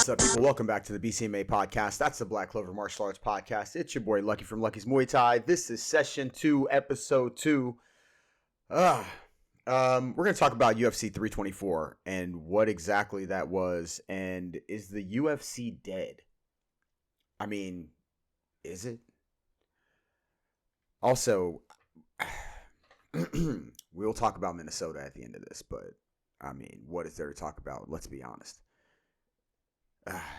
What's up, people? Welcome back to the BCMA podcast. That's the Black Clover Martial Arts podcast. It's your boy Lucky from Lucky's Muay Thai. This is session 2, episode 2. We're going to talk about UFC 324 and what exactly that was. And is the UFC dead? I mean, is it? Also, we'll talk about Minnesota at the end of this, but I mean, what is there to talk about? Let's be honest.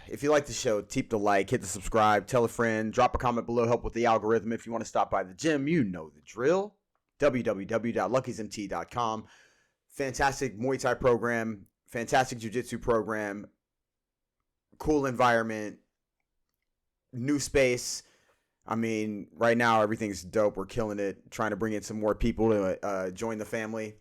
If you like the show, tap the like, hit the subscribe, tell a friend, drop a comment below, help with the algorithm. If you want to stop by the gym, you know the drill. www.luckysmt.com. Fantastic Muay Thai program, fantastic Jiu-Jitsu program, cool environment, new space. I mean, right now everything's dope. We're killing it, trying to bring in some more people to join the family.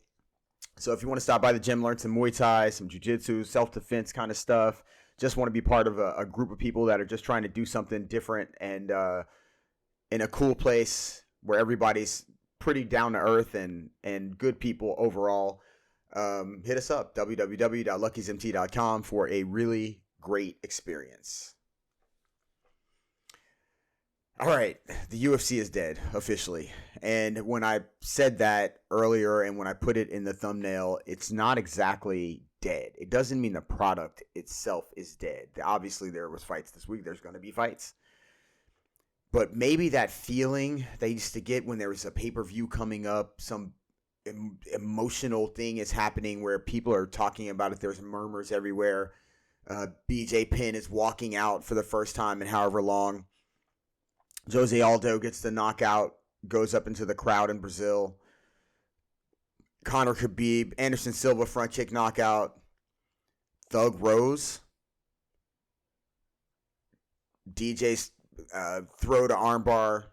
So if you want to stop by the gym, learn some Muay Thai, some Jiu-Jitsu, self-defense kind of stuff, just want to be part of a group of people that are just trying to do something different and in a cool place where everybody's pretty down to earth and good people overall, hit us up, www.luckysmt.com, for a really great experience. All right, the UFC is dead, officially. And when I said that earlier and when I put it in the thumbnail, it's not exactly dead. It doesn't mean the product itself is dead. Obviously, there was fights this week. There's going to be fights. But maybe that feeling they used to get when there was a pay-per-view coming up, some emotional thing is happening where people are talking about it. There's murmurs everywhere. BJ Penn is walking out for the first time in however long. Jose Aldo gets the knockout, goes up into the crowd in Brazil. Conor Khabib, Anderson Silva front kick knockout. Thug Rose. DJ's throw to armbar.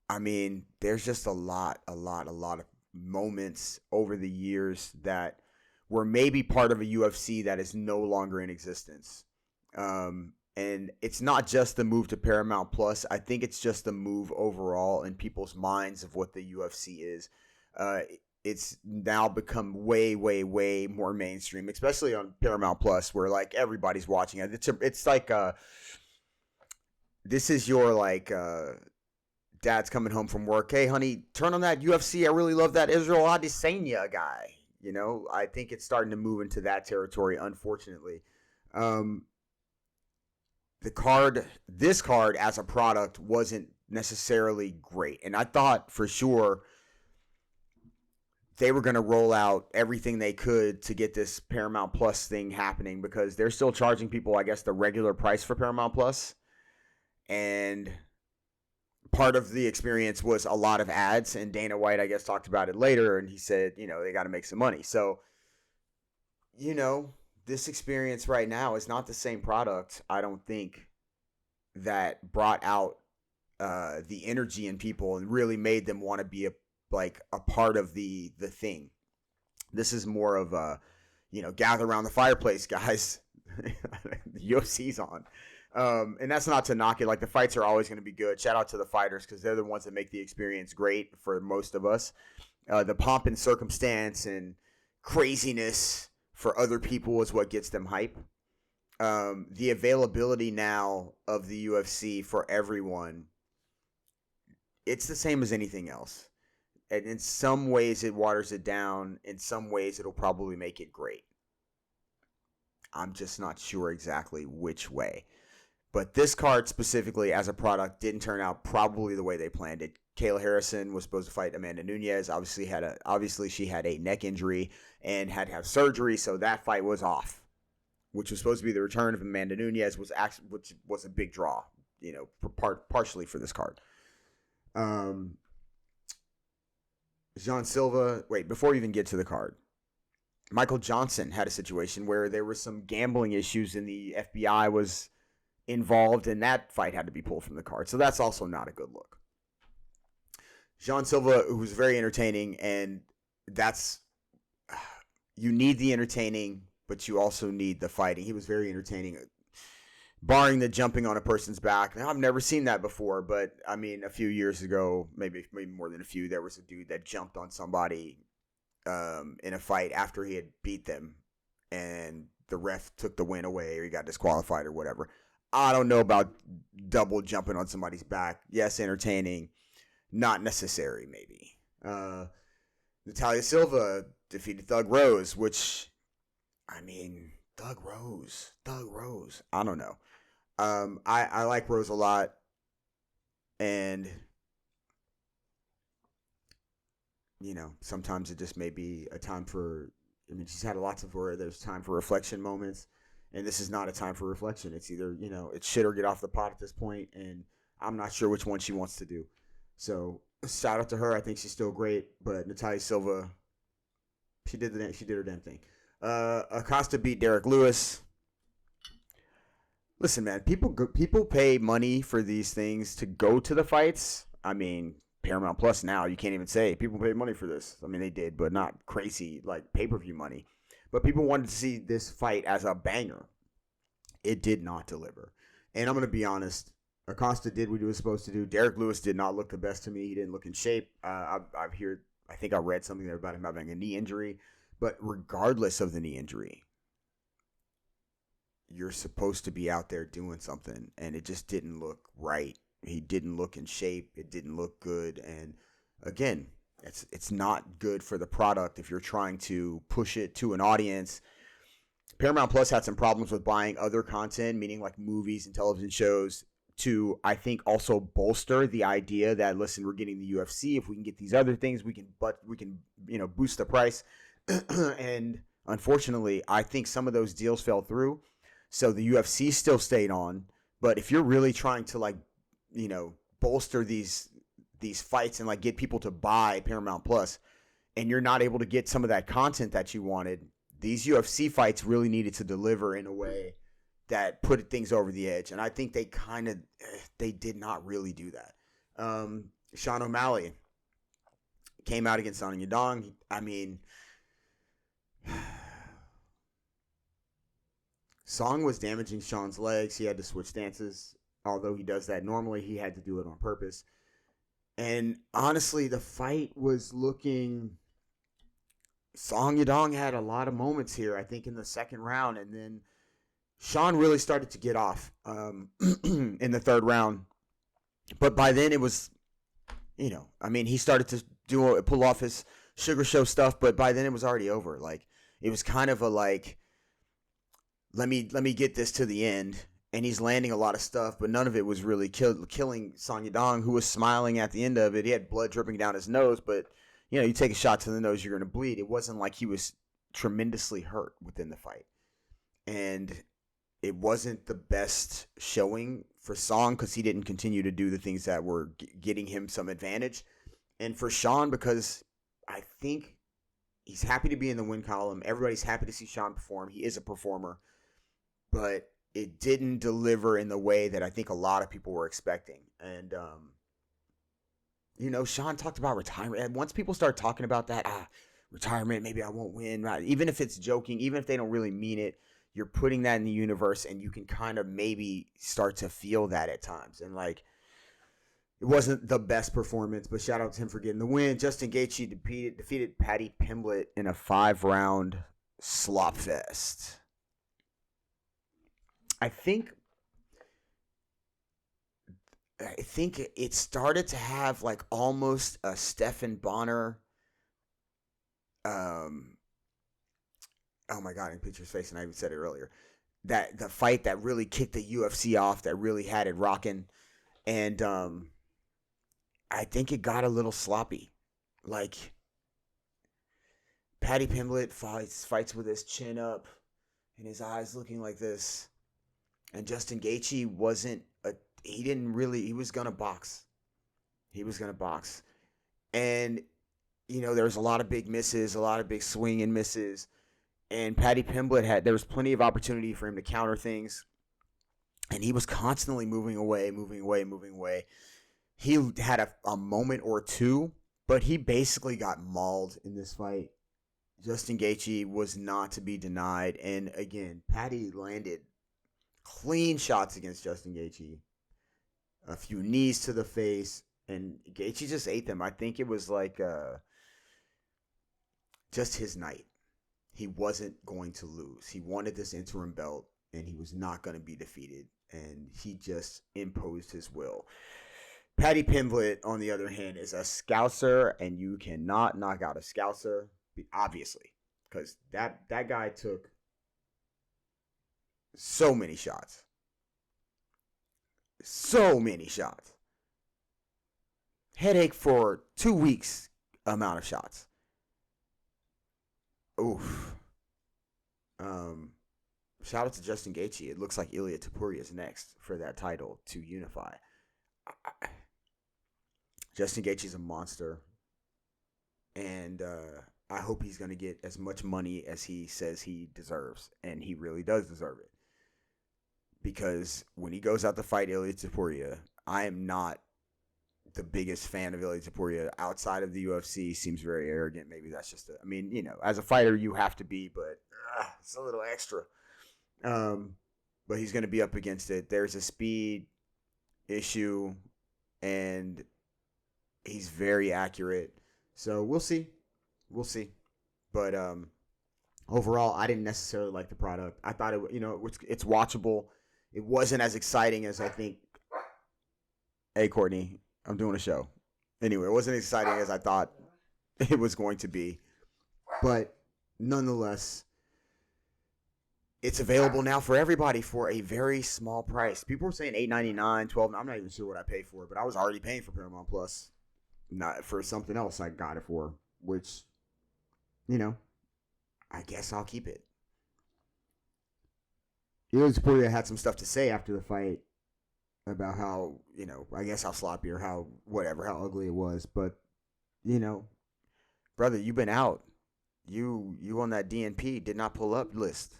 I mean, there's just a lot of moments over the years that were maybe part of a UFC that is no longer in existence. And it's not just the move to Paramount Plus. I think it's just the move overall in people's minds of what the UFC is. It's now become way more mainstream, especially on Paramount Plus, where like everybody's watching it. It's like this is your like dad's coming home from work. Hey, honey, turn on that UFC. I really love that Israel Adesanya guy. You know, I think it's starting to move into that territory, unfortunately. This card as a product wasn't necessarily great. And I thought for sure they were going to roll out everything they could to get this Paramount Plus thing happening because they're still charging people, I guess, the regular price for Paramount Plus. And part of the experience was a lot of ads. And Dana White, I guess, talked about it later. And he said, you know, they got to make some money. So, you know, this experience right now is not the same product, I don't think, that brought out the energy in people and really made them want to be a part of the thing. This is more of a, you know, gather around the fireplace, guys. The UFC's on. And that's not to knock it. Like, the fights are always going to be good. Shout out to the fighters because they're the ones that make the experience great for most of us. The pomp and circumstance and craziness for other people is what gets them hype. The availability now of the UFC for everyone, it's the same as anything else. And in some ways it waters it down. In some ways it'll probably make it great. I'm just not sure exactly which way. But this card specifically as a product didn't turn out probably the way they planned it. Kayla Harrison was supposed to fight Amanda Nunes. Obviously she had a neck injury and had to have surgery, so that fight was off, which was supposed to be the return of Amanda Nunes, which was a big draw, you know, partially for this card. Jean Silva, before we even get to the card, Michael Johnson had a situation where there were some gambling issues and the FBI was involved and that fight had to be pulled from the card. So that's also not a good look. Jean Silva, who was very entertaining, and you need the entertaining, but you also need the fighting. He was very entertaining, barring the jumping on a person's back. Now, I've never seen that before, but I mean, a few years ago, maybe more than a few, there was a dude that jumped on somebody in a fight after he had beat them, and the ref took the win away or he got disqualified or whatever. I don't know about double jumping on somebody's back. Yes, entertaining, not necessary maybe. Natalia Silva defeated Thug Rose, which, I mean, Thug Rose. I don't know. I like Rose a lot, and sometimes it just may be a time for. I mean, she's had lots of where there's time for reflection moments, and this is not a time for reflection. It's either it's shit or get off the pot at this point, and I'm not sure which one she wants to do. So shout out to her. I think she's still great, but Natalia Silva, she did her damn thing. Acosta beat Derek Lewis. Listen, man, people pay money for these things to go to the fights. I mean, Paramount Plus now, you can't even say people pay money for this. I mean, they did, but not crazy like pay-per-view money. But people wanted to see this fight as a banger. It did not deliver. And I'm going to be honest, Acosta did what he was supposed to do. Derek Lewis did not look the best to me. He didn't look in shape. I think I read something there about him having a knee injury. But regardless of the knee injury, you're supposed to be out there doing something, and it just didn't look right. He didn't look in shape. It didn't look good. And again, it's not good for the product if you're trying to push it to an audience. Paramount Plus had some problems with buying other content, meaning like movies and television shows, to, I think, also bolster the idea that, listen, we're getting the UFC. If we can get these other things, we can boost the price. And unfortunately, I think some of those deals fell through. So the UFC still stayed on. But if you're really trying to bolster these fights and like get people to buy Paramount Plus, and you're not able to get some of that content that you wanted, these UFC fights really needed to deliver in a way that put things over the edge. And I think they did not really do that. Sean O'Malley came out against Song Yadong. I mean, Song was damaging Sean's legs. He had to switch stances. Although he does that normally, he had to do it on purpose. And honestly, the fight was looking... Song Yadong had a lot of moments here, I think, in the second round. And then Sean really started to get off in the third round. But by then it was, he started to pull off his Sugar Show stuff. But by then it was already over. Like, it was kind of a let me get this to the end. And he's landing a lot of stuff, but none of it was really killing Song Yadong, who was smiling at the end of it. He had blood dripping down his nose, but, you take a shot to the nose, you're going to bleed. It wasn't like he was tremendously hurt within the fight. And it wasn't the best showing for Song because he didn't continue to do the things that were getting him some advantage. And for Sean, because I think he's happy to be in the win column. Everybody's happy to see Sean perform. He is a performer. But it didn't deliver in the way that I think a lot of people were expecting. And, Sean talked about retirement. And once people start talking about that, retirement, maybe I won't win. Even if it's joking, even if they don't really mean it, you're putting that in the universe and you can kind of maybe start to feel that at times. And it wasn't the best performance, but shout out to him for getting the win. Justin Gaethje defeated Paddy Pimblett in a 5-round slop fest. I think it started to have almost a Stephan Bonner. Oh my God, I can picture his face, and I even said it earlier. That the fight that really kicked the UFC off, that really had it rocking, and I think it got a little sloppy. Paddy Pimblett fights with his chin up and his eyes looking like this. And Justin Gaethje he was going to box. And, there was a lot of big misses, a lot of big swing and misses. And Paddy Pimblett there was plenty of opportunity for him to counter things. And he was constantly moving away. He had a moment or two, but he basically got mauled in this fight. Justin Gaethje was not to be denied. And again, Paddy landed clean shots against Justin Gaethje. A few knees to the face, and Gaethje just ate them. I think it was just his night. he wasn't going to lose. He wanted this interim belt, and he was not going to be defeated, and he just imposed his will. Paddy Pimblett, on the other hand, is a scouser, and you cannot knock out a scouser, obviously, because that guy took so many shots. So many shots. Headache for 2 weeks amount of shots. Oof. Shout out to Justin Gaethje. It looks like Ilia Topuria is next for that title to unify. Justin Gaethje's a monster, and I hope he's going to get as much money as he says he deserves, and he really does deserve it. Because when he goes out to fight Ilia Topuria, I am not the biggest fan of Ilia Topuria outside of the UFC. Seems very arrogant. Maybe that's just as a fighter you have to be, but it's a little extra. But he's going to be up against it. There's a speed issue, and he's very accurate. So we'll see. But overall, I didn't necessarily like the product. I thought it's watchable. It wasn't as exciting as I think. Hey, Courtney, I'm doing a show. Anyway, it wasn't as exciting as I thought it was going to be. But nonetheless, it's available now for everybody for a very small price. People were saying $8.99, $12. I'm not even sure what I paid for it, but I was already paying for Paramount Plus. Not for something else I got it for, which, I guess I'll keep it. Ilia Topuria had some stuff to say after the fight about how, I guess how sloppy or how ugly it was. But, brother, you've been out. You on that DNP did not pull up list.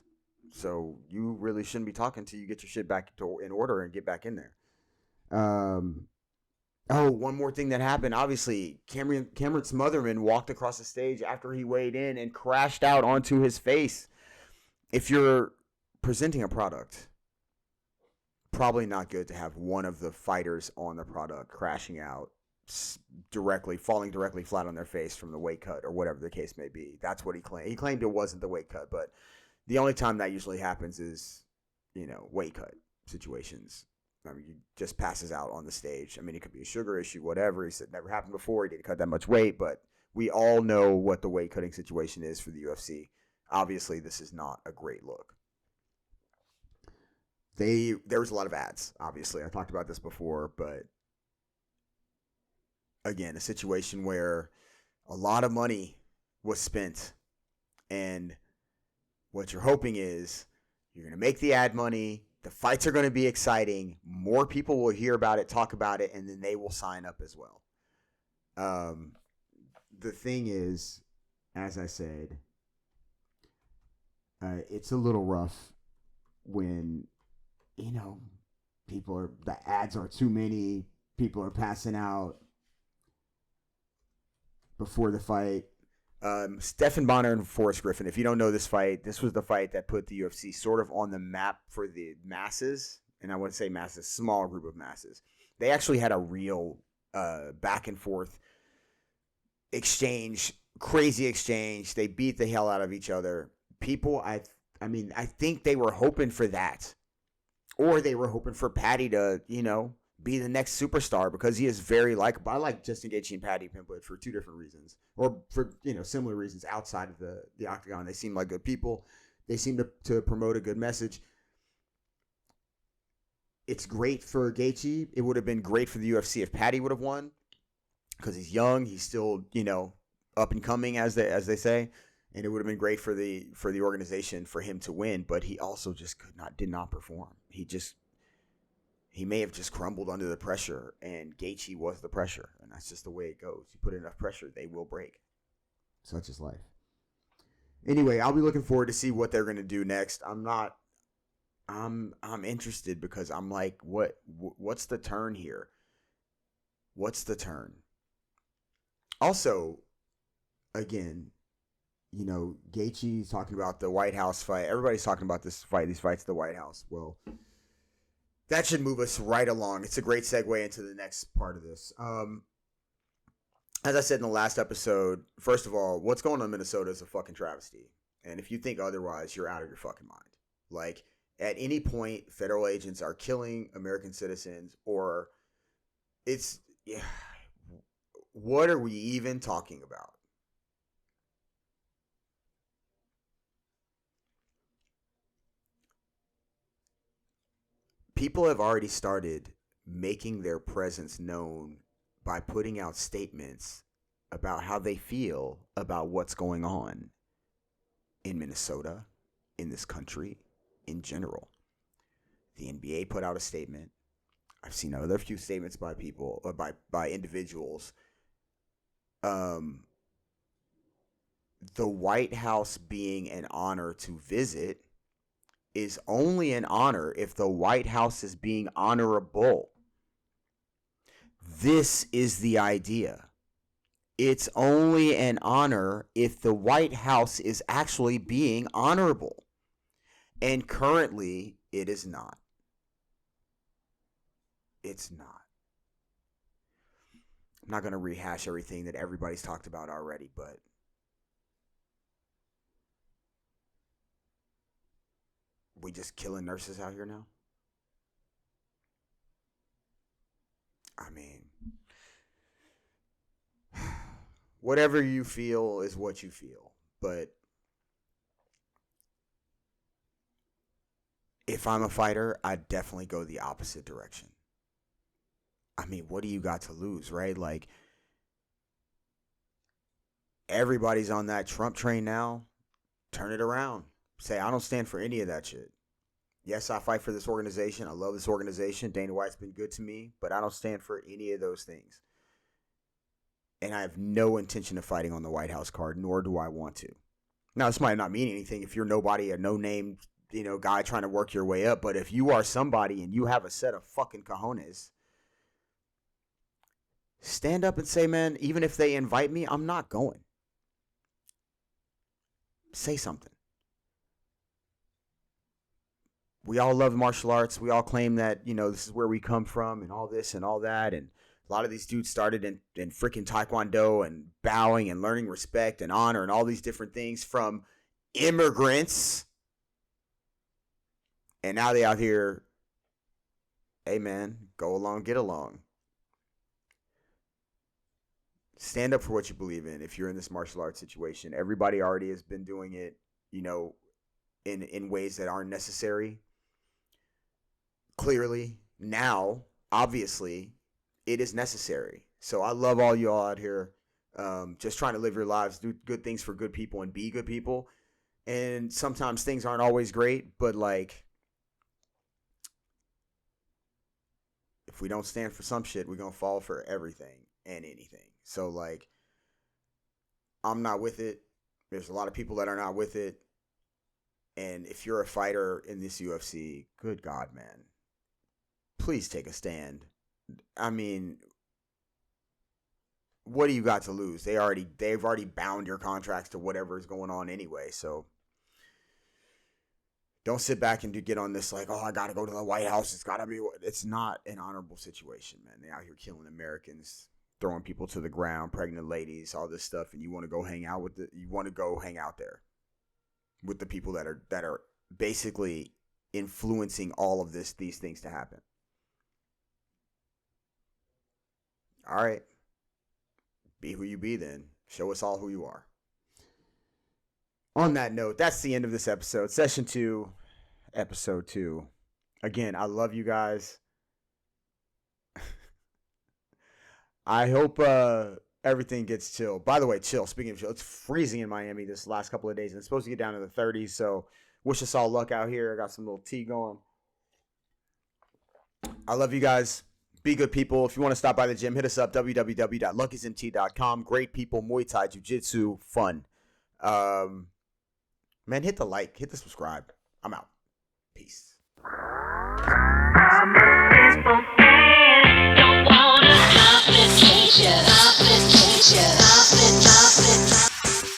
So you really shouldn't be talking till you get your shit back in order and get back in there. One more thing that happened. Obviously, Cameron Smotherman walked across the stage after he weighed in and crashed out onto his face. If you're presenting a product, probably not good to have one of the fighters on the product crashing out falling directly flat on their face from the weight cut or whatever the case may be. That's what he claimed. He claimed it wasn't the weight cut, but the only time that usually happens is, weight cut situations. He just passes out on the stage. It could be a sugar issue, whatever. He said it never happened before. He didn't cut that much weight, but we all know what the weight cutting situation is for the UFC. Obviously, this is not a great look. There was a lot of ads, obviously. I talked about this before, but again, a situation where a lot of money was spent, and what you're hoping is you're going to make the ad money, the fights are going to be exciting, more people will hear about it, talk about it, and then they will sign up as well. The thing is, as I said, it's a little rough when the ads are too many, people are passing out before the fight. Stephan Bonner and Forrest Griffin. If you don't know this fight, this was the fight that put the UFC sort of on the map for the masses. And I wouldn't say masses, small group of masses. They actually had a real back and forth exchange, crazy exchange. They beat the hell out of each other. People, I think they were hoping for that. Or they were hoping for Paddy to, be the next superstar because he is very likable. I like Justin Gaethje and Paddy Pimblett for two different reasons, or for similar reasons outside of the octagon. They seem like good people. They seem to promote a good message. It's great for Gaethje. It would have been great for the UFC if Paddy would have won because he's young. He's still up and coming as they say, and it would have been great for the organization for him to win. But he also just did not perform. He may have just crumbled under the pressure, and Gaethje was the pressure, and that's just the way it goes. You put enough pressure, they will break. Such is life. Anyway, I'll be looking forward to see what they're going to do next. I'm interested because I'm like, what's the turn here? What's the turn? Also, again, Gaethje's talking about the White House fight. Everybody's talking about these fights at the White House. Well, that should move us right along. It's a great segue into the next part of this. As I said in the last episode, first of all, what's going on in Minnesota is a fucking travesty. And if you think otherwise, you're out of your fucking mind. Like, at any point, federal agents are killing American citizens, or it's, yeah, what are we even talking about? People have already started making their presence known by putting out statements about how they feel about what's going on in Minnesota, in this country, in general. The NBA put out a statement. I've seen other few statements by people, or by individuals. The White House being an honor to visit is only an honor if the White House is being honorable. This is the idea. It's only an honor if the White House is actually being honorable. And currently, it is not. It's not. I'm not going to rehash everything that everybody's talked about already, but we just killing nurses out here now? I mean, whatever you feel is what you feel. But if I'm a fighter, I'd definitely go the opposite direction. I mean, what do you got to lose, right? Like, everybody's on that Trump train now. Turn it around. Say, I don't stand for any of that shit. Yes, I fight for this organization. I love this organization. Dana White's been good to me, but I don't stand for any of those things. And I have no intention of fighting on the White House card, nor do I want to. Now, this might not mean anything if you're nobody, a no-name, guy trying to work your way up. But if you are somebody and you have a set of fucking cojones, stand up and say, man, even if they invite me, I'm not going. Say something. We all love martial arts. We all claim that, this is where we come from and all this and all that. And a lot of these dudes started in freaking Taekwondo and bowing and learning respect and honor and all these different things from immigrants. And now they out here, hey, man, go along, get along. Stand up for what you believe in. If you're in this martial arts situation, everybody already has been doing it, in ways that aren't necessary. Clearly, now, obviously, it is necessary. So I love all y'all out here, just trying to live your lives, do good things for good people, and be good people. And sometimes things aren't always great, but like, if we don't stand for some shit, we're gonna fall for everything and anything. So like, I'm not with it. There's a lot of people that are not with it. And if you're a fighter in this UFC, good God, man, please take a stand. I mean, what do you got to lose? They've already bound your contracts to whatever is going on anyway. So don't sit back and get on this like, oh, I got to go to the White House. It's not an honorable situation, man. They're out here killing Americans, throwing people to the ground, pregnant ladies, all this stuff, and you want to go hang out there with the people that are basically influencing all of these things to happen. All right. Be who you be then. Show us all who you are. On that note, that's the end of this episode. Session 2, episode 2. Again, I love you guys. I hope everything gets chill. By the way, chill. Speaking of chill, it's freezing in Miami this last couple of days, and it's supposed to get down to the 30s. So wish us all luck out here. I got some little tea going. I love you guys. Be good people. If you want to stop by the gym, hit us up, www.luckysmt.com. Great people, Muay Thai, Jiu-Jitsu, fun. Man, hit the like, hit the subscribe. I'm out. Peace. Don't want a complication.